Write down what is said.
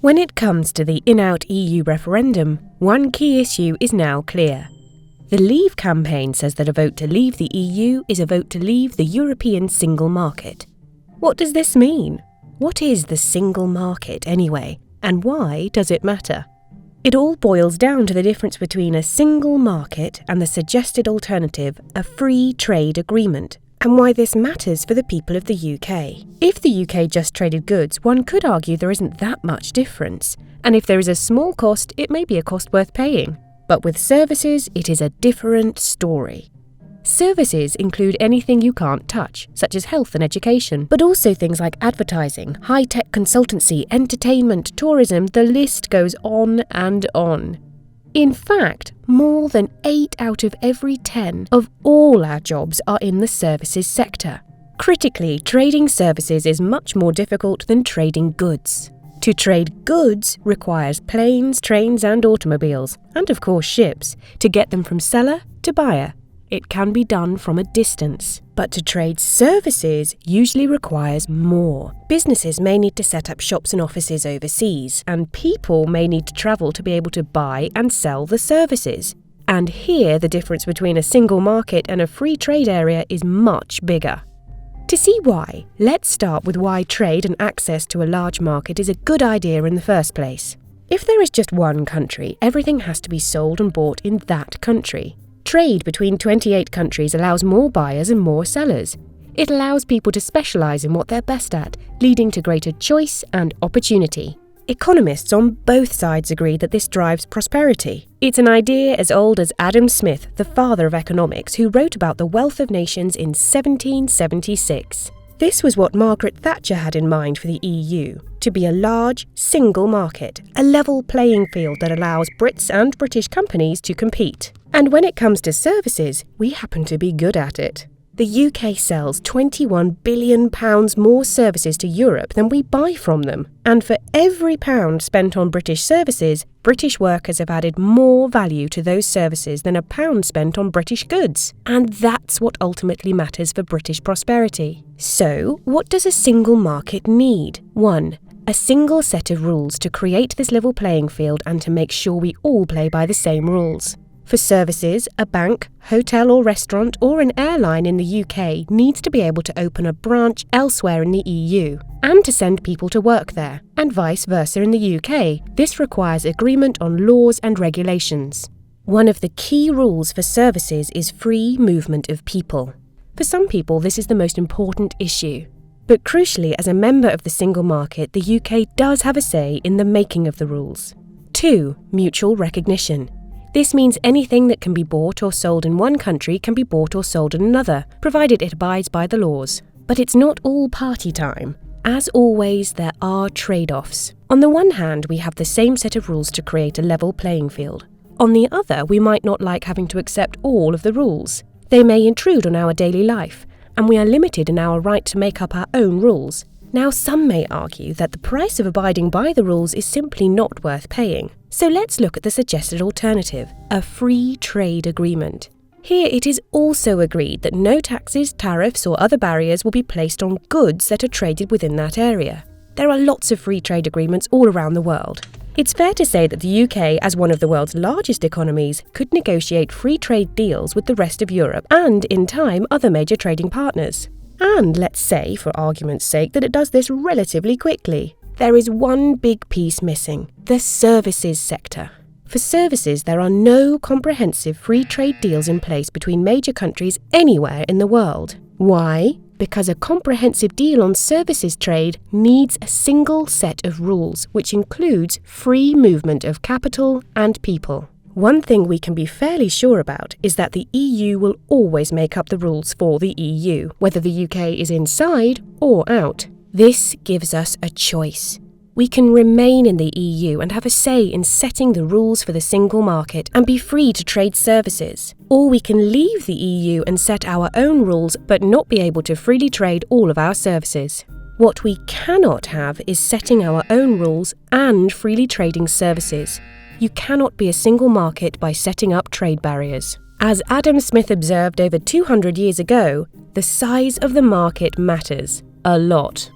When it comes to the in-out EU referendum, one key issue is now clear. The Leave campaign says that a vote to leave the EU is a vote to leave the European single market. What does this mean? What is the single market anyway, and why does it matter? It all boils down to the difference between a single market and the suggested alternative, a free trade agreement, and why this matters for the people of the UK. If the UK just traded goods, one could argue there isn't that much difference, and if there is a small cost, it may be a cost worth paying. But with services, it is a different story. Services include anything you can't touch, such as health and education, but also things like advertising, high-tech consultancy, entertainment, tourism, the list goes on and on. In fact, more than 8 out of every 10 of all our jobs are in the services sector. Critically, trading services is much more difficult than trading goods. To trade goods requires planes, trains and automobiles, and of course ships, to get them from seller to buyer. It can be done from a distance. But to trade services usually requires more. Businesses may need to set up shops and offices overseas, and people may need to travel to be able to buy and sell the services. And here the difference between a single market and a free trade area is much bigger. To see why, let's start with why trade and access to a large market is a good idea in the first place. If there is just one country, everything has to be sold and bought in that country. Trade between 28 countries allows more buyers and more sellers. It allows people to specialise in what they're best at, leading to greater choice and opportunity. Economists on both sides agree that this drives prosperity. It's an idea as old as Adam Smith, the father of economics, who wrote about the wealth of nations in 1776. This was what Margaret Thatcher had in mind for the EU, to be a large, single market, a level playing field that allows Brits and British companies to compete. And when it comes to services, we happen to be good at it. The UK sells £21 billion more services to Europe than we buy from them. And for every pound spent on British services, British workers have added more value to those services than a pound spent on British goods. And that's what ultimately matters for British prosperity. So, what does a single market need? 1. A single set of rules to create this level playing field and to make sure we all play by the same rules. For services, a bank, hotel or restaurant or an airline in the UK needs to be able to open a branch elsewhere in the EU and to send people to work there, and vice versa in the UK. This requires agreement on laws and regulations. One of the key rules for services is free movement of people. For some people, this is the most important issue. But crucially, as a member of the single market, the UK does have a say in the making of the rules. 2. Mutual recognition. This means anything that can be bought or sold in one country can be bought or sold in another, provided it abides by the laws. But it's not all party time. As always, there are trade-offs. On the one hand, we have the same set of rules to create a level playing field. On the other, we might not like having to accept all of the rules. They may intrude on our daily life, and we are limited in our right to make up our own rules. Now, some may argue that the price of abiding by the rules is simply not worth paying. So let's look at the suggested alternative, a free trade agreement. Here it is also agreed that no taxes, tariffs or other barriers will be placed on goods that are traded within that area. There are lots of free trade agreements all around the world. It's fair to say that the UK, as one of the world's largest economies, could negotiate free trade deals with the rest of Europe and, in time, other major trading partners. And let's say, for argument's sake, that it does this relatively quickly. There is one big piece missing, the services sector. For services, there are no comprehensive free trade deals in place between major countries anywhere in the world. Why? Because a comprehensive deal on services trade needs a single set of rules, which includes free movement of capital and people. One thing we can be fairly sure about is that the EU will always make up the rules for the EU, whether the UK is inside or out. This gives us a choice. We can remain in the EU and have a say in setting the rules for the single market and be free to trade services. Or we can leave the EU and set our own rules but not be able to freely trade all of our services. What we cannot have is setting our own rules and freely trading services. You cannot be a single market by setting up trade barriers. As Adam Smith observed over 200 years ago, the size of the market matters a lot.